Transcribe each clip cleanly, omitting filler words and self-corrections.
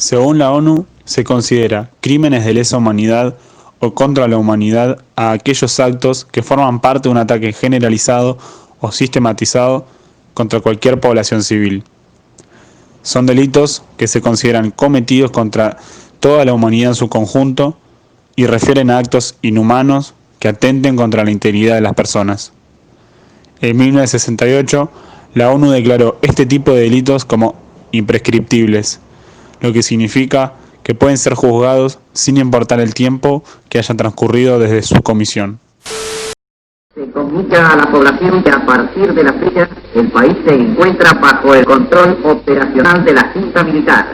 Según la ONU, se considera crímenes de lesa humanidad o contra la humanidad a aquellos actos que forman parte de un ataque generalizado o sistematizado contra cualquier población civil. Son delitos que se consideran cometidos contra toda la humanidad en su conjunto y refieren a actos inhumanos que atenten contra la integridad de las personas. En 1968, la ONU declaró este tipo de delitos como imprescriptibles, lo que significa que pueden ser juzgados sin importar el tiempo que haya transcurrido desde su comisión. Se comunica a la población que a partir de la fecha el país se encuentra bajo el control operacional de la Junta Militar.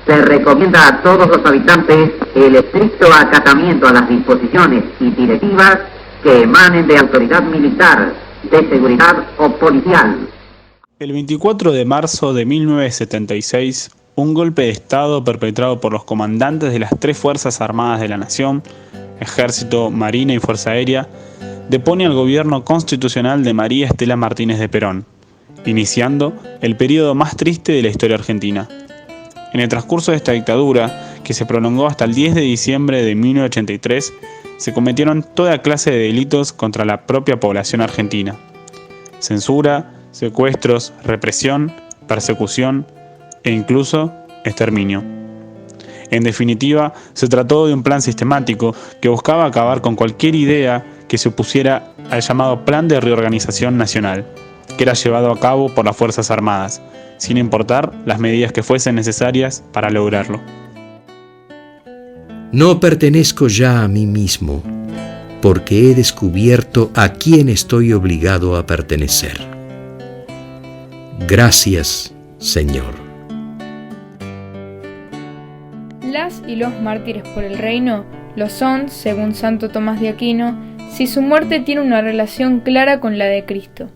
Se recomienda a todos los habitantes el estricto acatamiento a las disposiciones y directivas que emanen de autoridad militar, de seguridad o policial. El 24 de marzo de 1976, un golpe de Estado perpetrado por los comandantes de las tres Fuerzas Armadas de la Nación, Ejército, Marina y Fuerza Aérea, depone al gobierno constitucional de María Estela Martínez de Perón, iniciando el periodo más triste de la historia argentina. En el transcurso de esta dictadura, que se prolongó hasta el 10 de diciembre de 1983, se cometieron toda clase de delitos contra la propia población argentina. Censura, secuestros, represión, persecución e incluso exterminio. En definitiva, se trató de un plan sistemático que buscaba acabar con cualquier idea que se opusiera al llamado Plan de Reorganización Nacional, que era llevado a cabo por las Fuerzas Armadas, sin importar las medidas que fuesen necesarias para lograrlo. No pertenezco ya a mí mismo, porque he descubierto a quién estoy obligado a pertenecer. Gracias, Señor. Las y los mártires por el reino lo son, según Santo Tomás de Aquino, si su muerte tiene una relación clara con la de Cristo.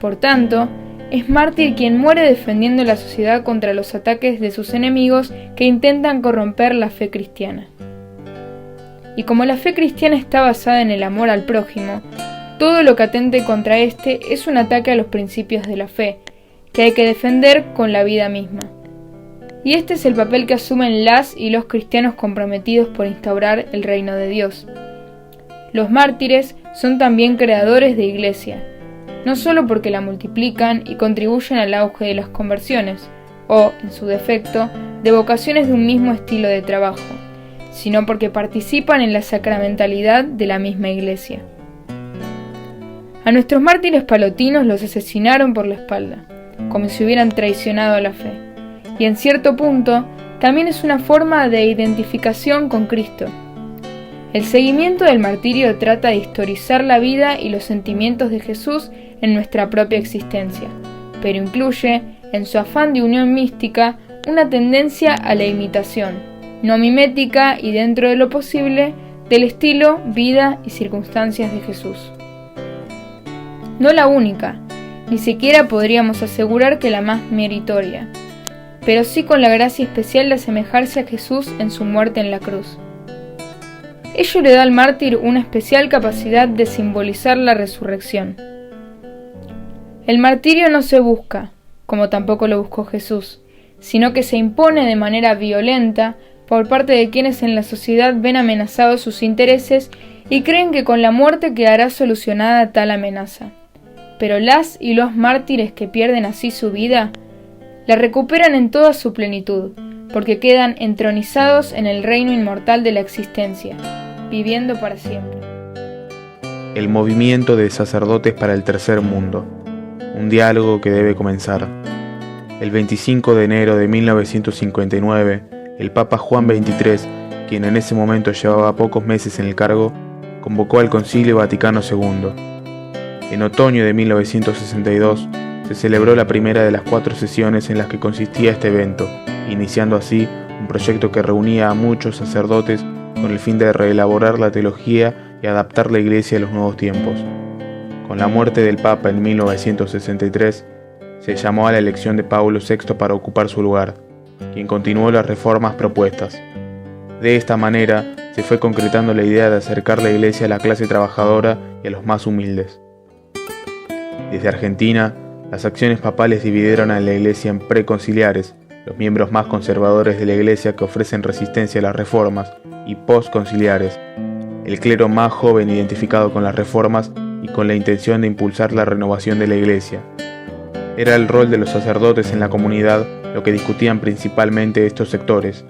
Por tanto, es mártir quien muere defendiendo la sociedad contra los ataques de sus enemigos que intentan corromper la fe cristiana. Y como la fe cristiana está basada en el amor al prójimo, todo lo que atente contra este es un ataque a los principios de la fe, que hay que defender con la vida misma. Y este es el papel que asumen las y los cristianos comprometidos por instaurar el reino de Dios. Los mártires son también creadores de iglesia, no solo porque la multiplican y contribuyen al auge de las conversiones, o, en su defecto, de vocaciones de un mismo estilo de trabajo, sino porque participan en la sacramentalidad de la misma iglesia. A nuestros mártires palotinos los asesinaron por la espalda, como si hubieran traicionado a la fe, y en cierto punto también es una forma de identificación con Cristo. El seguimiento del martirio trata de historizar la vida y los sentimientos de Jesús en nuestra propia existencia, pero incluye, en su afán de unión mística, una tendencia a la imitación, no mimética y dentro de lo posible, del estilo, vida y circunstancias de Jesús. No la única, ni siquiera podríamos asegurar que la más meritoria, pero sí con la gracia especial de asemejarse a Jesús en su muerte en la cruz. Ello le da al mártir una especial capacidad de simbolizar la resurrección. El martirio no se busca, como tampoco lo buscó Jesús, sino que se impone de manera violenta por parte de quienes en la sociedad ven amenazados sus intereses y creen que con la muerte quedará solucionada tal amenaza. Pero las y los mártires que pierden así su vida, la recuperan en toda su plenitud, porque quedan entronizados en el reino inmortal de la existencia, viviendo para siempre. El movimiento de sacerdotes para el tercer mundo, un diálogo que debe comenzar. El 25 de enero de 1959, el Papa Juan XXIII, quien en ese momento llevaba pocos meses en el cargo, convocó al Concilio Vaticano II. En otoño de 1962, se celebró la primera de las 4 sesiones en las que consistía este evento, iniciando así un proyecto que reunía a muchos sacerdotes con el fin de reelaborar la teología y adaptar la Iglesia a los nuevos tiempos. Con la muerte del Papa en 1963, se llamó a la elección de Pablo VI para ocupar su lugar, quien continuó las reformas propuestas. De esta manera, se fue concretando la idea de acercar la Iglesia a la clase trabajadora y a los más humildes. Desde Argentina, las acciones papales dividieron a la Iglesia en preconciliares, los miembros más conservadores de la Iglesia que ofrecen resistencia a las reformas, y postconciliares, el clero más joven identificado con las reformas y con la intención de impulsar la renovación de la Iglesia. Era el rol de los sacerdotes en la comunidad lo que discutían principalmente estos sectores.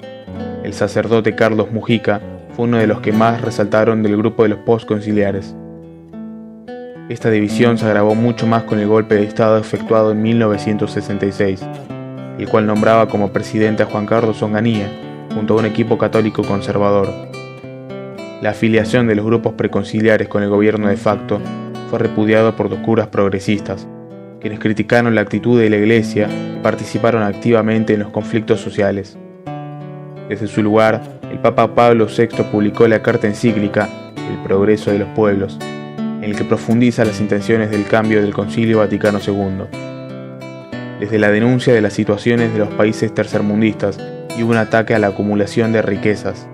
El sacerdote Carlos Mujica fue uno de los que más resaltaron del grupo de los postconciliares. Esta división se agravó mucho más con el golpe de Estado efectuado en 1966, el cual nombraba como presidente a Juan Carlos Onganía, junto a un equipo católico conservador. La afiliación de los grupos preconciliares con el gobierno de facto fue repudiado por los curas progresistas, quienes criticaron la actitud de la Iglesia y participaron activamente en los conflictos sociales. Desde su lugar, el Papa Pablo VI publicó la carta encíclica El progreso de los pueblos, en el que profundiza las intenciones del cambio del Concilio Vaticano II. Desde la denuncia de las situaciones de los países tercermundistas y un ataque a la acumulación de riquezas.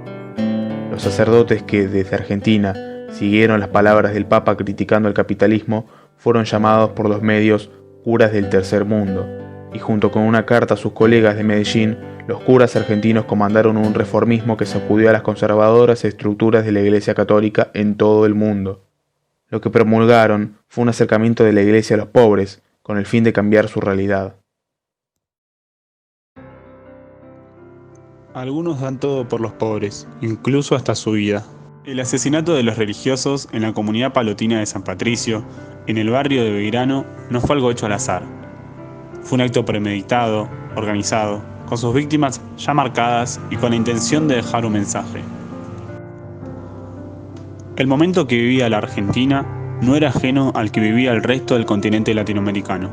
Los sacerdotes que, desde Argentina, siguieron las palabras del Papa criticando el capitalismo, fueron llamados por los medios curas del tercer mundo, y junto con una carta a sus colegas de Medellín, los curas argentinos comandaron un reformismo que sacudió a las conservadoras estructuras de la Iglesia Católica en todo el mundo. Lo que promulgaron fue un acercamiento de la Iglesia a los pobres, con el fin de cambiar su realidad. Algunos dan todo por los pobres, incluso hasta su vida. El asesinato de los religiosos en la comunidad palotina de San Patricio, en el barrio de Belgrano, no fue algo hecho al azar. Fue un acto premeditado, organizado, con sus víctimas ya marcadas y con la intención de dejar un mensaje. El momento que vivía la Argentina no era ajeno al que vivía el resto del continente latinoamericano.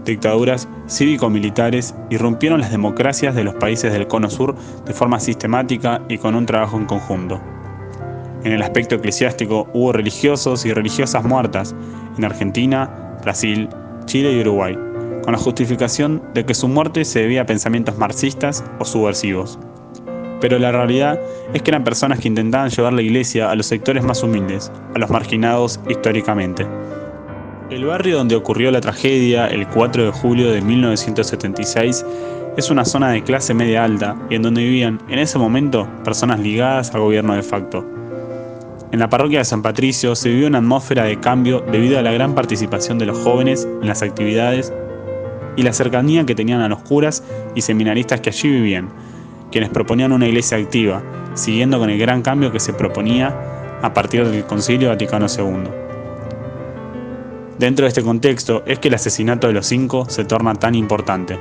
Dictaduras cívico-militares irrumpieron las democracias de los países del Cono Sur de forma sistemática y con un trabajo en conjunto. En el aspecto eclesiástico hubo religiosos y religiosas muertas en Argentina, Brasil, Chile y Uruguay, con la justificación de que su muerte se debía a pensamientos marxistas o subversivos. Pero la realidad es que eran personas que intentaban llevar la iglesia a los sectores más humildes, a los marginados históricamente. El barrio donde ocurrió la tragedia, el 4 de julio de 1976, es una zona de clase media alta y en donde vivían, en ese momento, personas ligadas al gobierno de facto. En la parroquia de San Patricio se vivió una atmósfera de cambio debido a la gran participación de los jóvenes en las actividades y la cercanía que tenían a los curas y seminaristas que allí vivían, quienes proponían una iglesia activa, siguiendo con el gran cambio que se proponía a partir del Concilio Vaticano II. Dentro de este contexto es que el asesinato de los 5 se torna tan importante.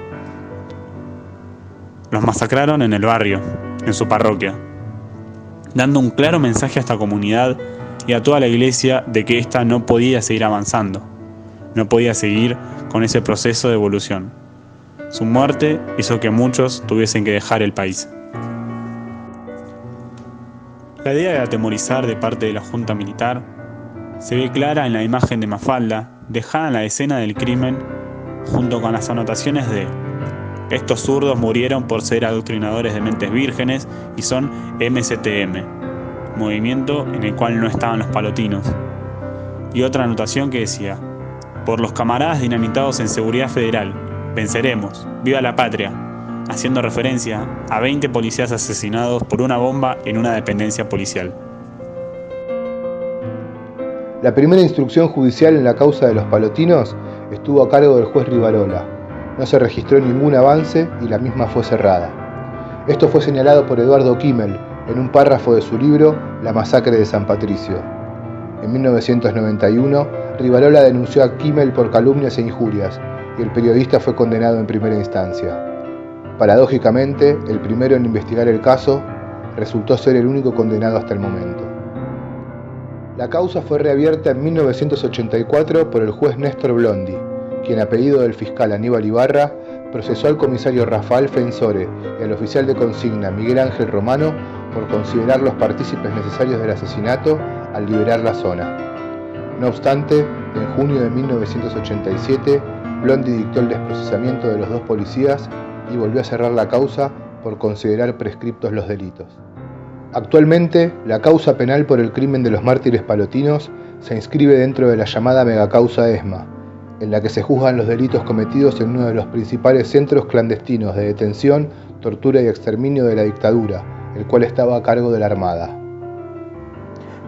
Los masacraron en el barrio, en su parroquia, dando un claro mensaje a esta comunidad y a toda la iglesia de que ésta no podía seguir avanzando, no podía seguir con ese proceso de evolución. Su muerte hizo que muchos tuviesen que dejar el país. La idea de atemorizar de parte de la Junta Militar se ve clara en la imagen de Mafalda, dejada en la escena del crimen, junto con las anotaciones de estos zurdos murieron por ser adoctrinadores de mentes vírgenes y son MCTM, movimiento en el cual no estaban los palotinos. Y otra anotación que decía, por los camaradas dinamitados en Seguridad Federal, venceremos, viva la patria, haciendo referencia a 20 policías asesinados por una bomba en una dependencia policial. La primera instrucción judicial en la causa de los palotinos estuvo a cargo del juez Rivarola. No se registró ningún avance y la misma fue cerrada. Esto fue señalado por Eduardo Kimmel en un párrafo de su libro La masacre de San Patricio. En 1991, Rivarola denunció a Kimmel por calumnias e injurias y el periodista fue condenado en primera instancia. Paradójicamente, el primero en investigar el caso resultó ser el único condenado hasta el momento. La causa fue reabierta en 1984 por el juez Néstor Blondi, quien a pedido del fiscal Aníbal Ibarra procesó al comisario Rafael Fensore y al oficial de consigna Miguel Ángel Romano por considerarlos partícipes necesarios del asesinato al liberar la zona. No obstante, en junio de 1987, Blondi dictó el desprocesamiento de los 2 policías y volvió a cerrar la causa por considerar prescriptos los delitos. Actualmente, la causa penal por el crimen de los mártires palotinos se inscribe dentro de la llamada megacausa ESMA, en la que se juzgan los delitos cometidos en uno de los principales centros clandestinos de detención, tortura y exterminio de la dictadura, el cual estaba a cargo de la Armada.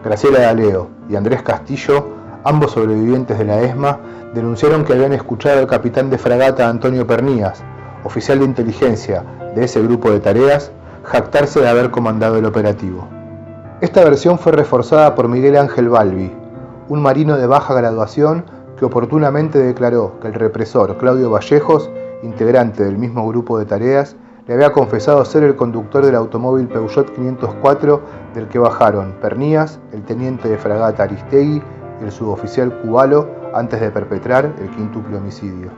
Graciela D'Aleo y Andrés Castillo, ambos sobrevivientes de la ESMA, denunciaron que habían escuchado al capitán de fragata Antonio Pernías, oficial de inteligencia de ese grupo de tareas, jactarse de haber comandado el operativo. Esta versión fue reforzada por Miguel Ángel Balbi, un marino de baja graduación que oportunamente declaró que el represor Claudio Vallejos, integrante del mismo grupo de tareas, le había confesado ser el conductor del automóvil Peugeot 504 del que bajaron Pernías, el teniente de fragata Aristegui y el suboficial Cubalo antes de perpetrar el quíntuple homicidio.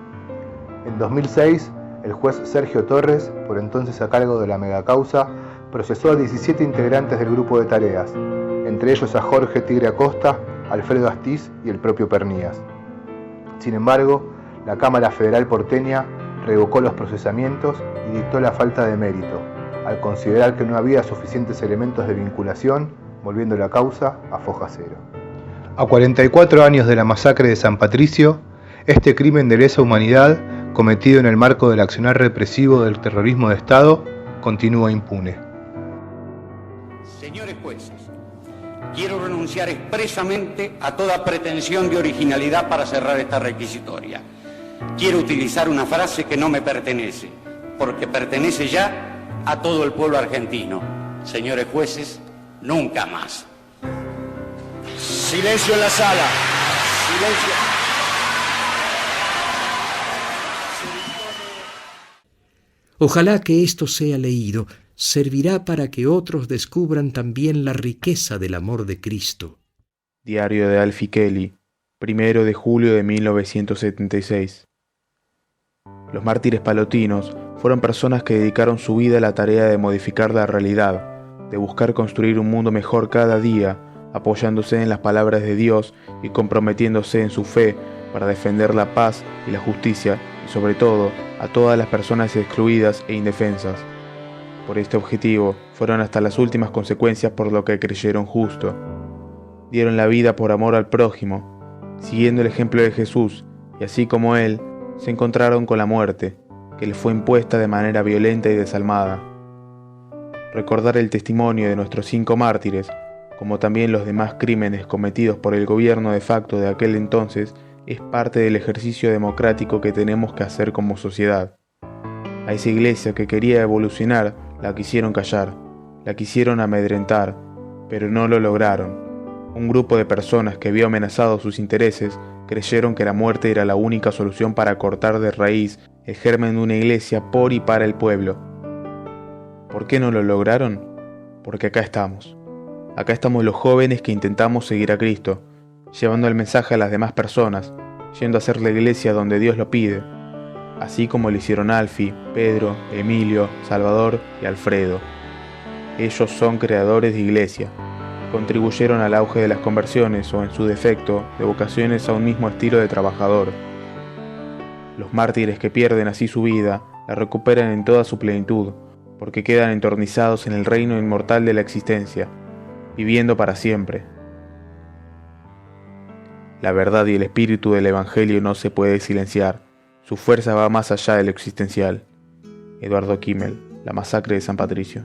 En 2006, el juez Sergio Torres, por entonces a cargo de la megacausa, procesó a 17 integrantes del grupo de tareas, entre ellos a Jorge Tigre Acosta, Alfredo Astiz y el propio Pernías. Sin embargo, la Cámara Federal porteña revocó los procesamientos y dictó la falta de mérito, al considerar que no había suficientes elementos de vinculación, volviendo la causa a foja cero. A 44 años de la masacre de San Patricio, este crimen de lesa humanidad, cometido en el marco del accionar represivo del terrorismo de Estado, continúa impune. Señores jueces, quiero renunciar expresamente a toda pretensión de originalidad para cerrar esta requisitoria. Quiero utilizar una frase que no me pertenece, porque pertenece ya a todo el pueblo argentino. Señores jueces, nunca más. Silencio en la sala. Silencio. Ojalá que esto sea leído, servirá para que otros descubran también la riqueza del amor de Cristo. Diario de Alfie Kelly, 1 de julio de 1976. Los mártires palotinos fueron personas que dedicaron su vida a la tarea de modificar la realidad, de buscar construir un mundo mejor cada día, apoyándose en las palabras de Dios y comprometiéndose en su fe para defender la paz y la justicia y sobre todo a todas las personas excluidas e indefensas. Por este objetivo fueron hasta las últimas consecuencias por lo que creyeron justo. Dieron la vida por amor al prójimo, siguiendo el ejemplo de Jesús, y así como Él, se encontraron con la muerte, que les fue impuesta de manera violenta y desalmada. Recordar el testimonio de nuestros 5 mártires, como también los demás crímenes cometidos por el gobierno de facto de aquel entonces, es parte del ejercicio democrático que tenemos que hacer como sociedad. A esa iglesia que quería evolucionar, la quisieron callar, la quisieron amedrentar, pero no lo lograron. Un grupo de personas que vio amenazados sus intereses creyeron que la muerte era la única solución para cortar de raíz el germen de una iglesia por y para el pueblo. ¿Por qué no lo lograron? Porque acá estamos. Acá estamos los jóvenes que intentamos seguir a Cristo, llevando el mensaje a las demás personas, yendo a ser la iglesia donde Dios lo pide, así como lo hicieron Alfie, Pedro, Emilio, Salvador y Alfredo. Ellos son creadores de iglesia, contribuyeron al auge de las conversiones o, en su defecto, de vocaciones a un mismo estilo de trabajador. Los mártires que pierden así su vida la recuperan en toda su plenitud, porque quedan entornizados en el reino inmortal de la existencia, viviendo para siempre. La verdad y el espíritu del Evangelio no se puede silenciar, su fuerza va más allá de lo existencial. Eduardo Kimmel, La masacre de San Patricio.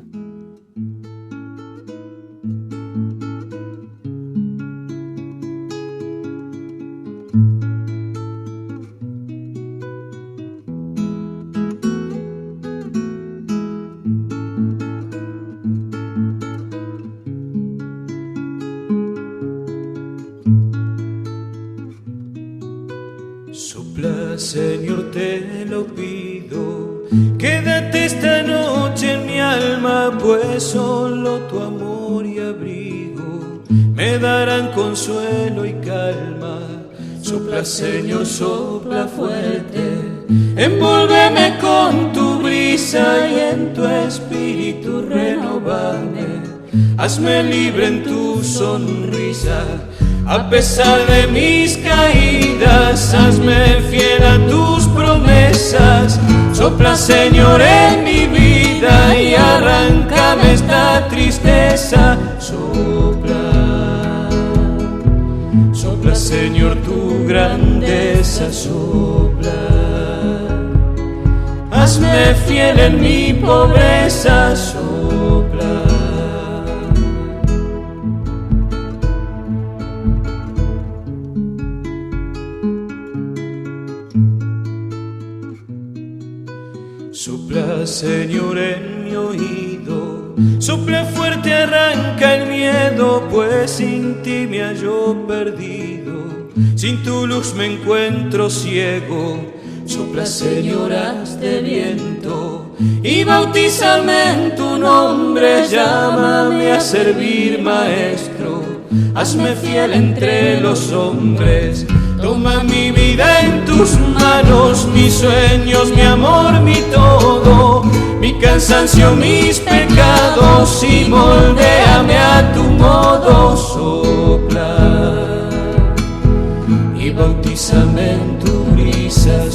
Sopla, Señor, te lo pido, quédate esta noche en mi alma, pues solo tu amor y abrigo me darán consuelo y calma. Sopla, Señor, sopla fuerte, envólveme con tu brisa y en tu espíritu renovame, hazme libre en tu sonrisa. A pesar de mis caídas, hazme fiel a tus promesas. Sopla, Señor, en mi vida y arráncame esta tristeza. Sopla, Sopla, Señor, tu grandeza, sopla. Hazme fiel en mi pobreza, sopla. Sopla, Señor, en mi oído, sopla fuerte, arranca el miedo, pues sin ti me hallo perdido, sin tu luz me encuentro ciego. Sopla, Señor, haz de viento y bautízame en tu nombre, llámame a servir, Maestro, hazme fiel entre los hombres. Toma mi vida en tus manos, mis sueños, mi amor, mi todo, mi cansancio, mis pecados, y moldéame a tu modo. Sopla y bautízame en tu brisa,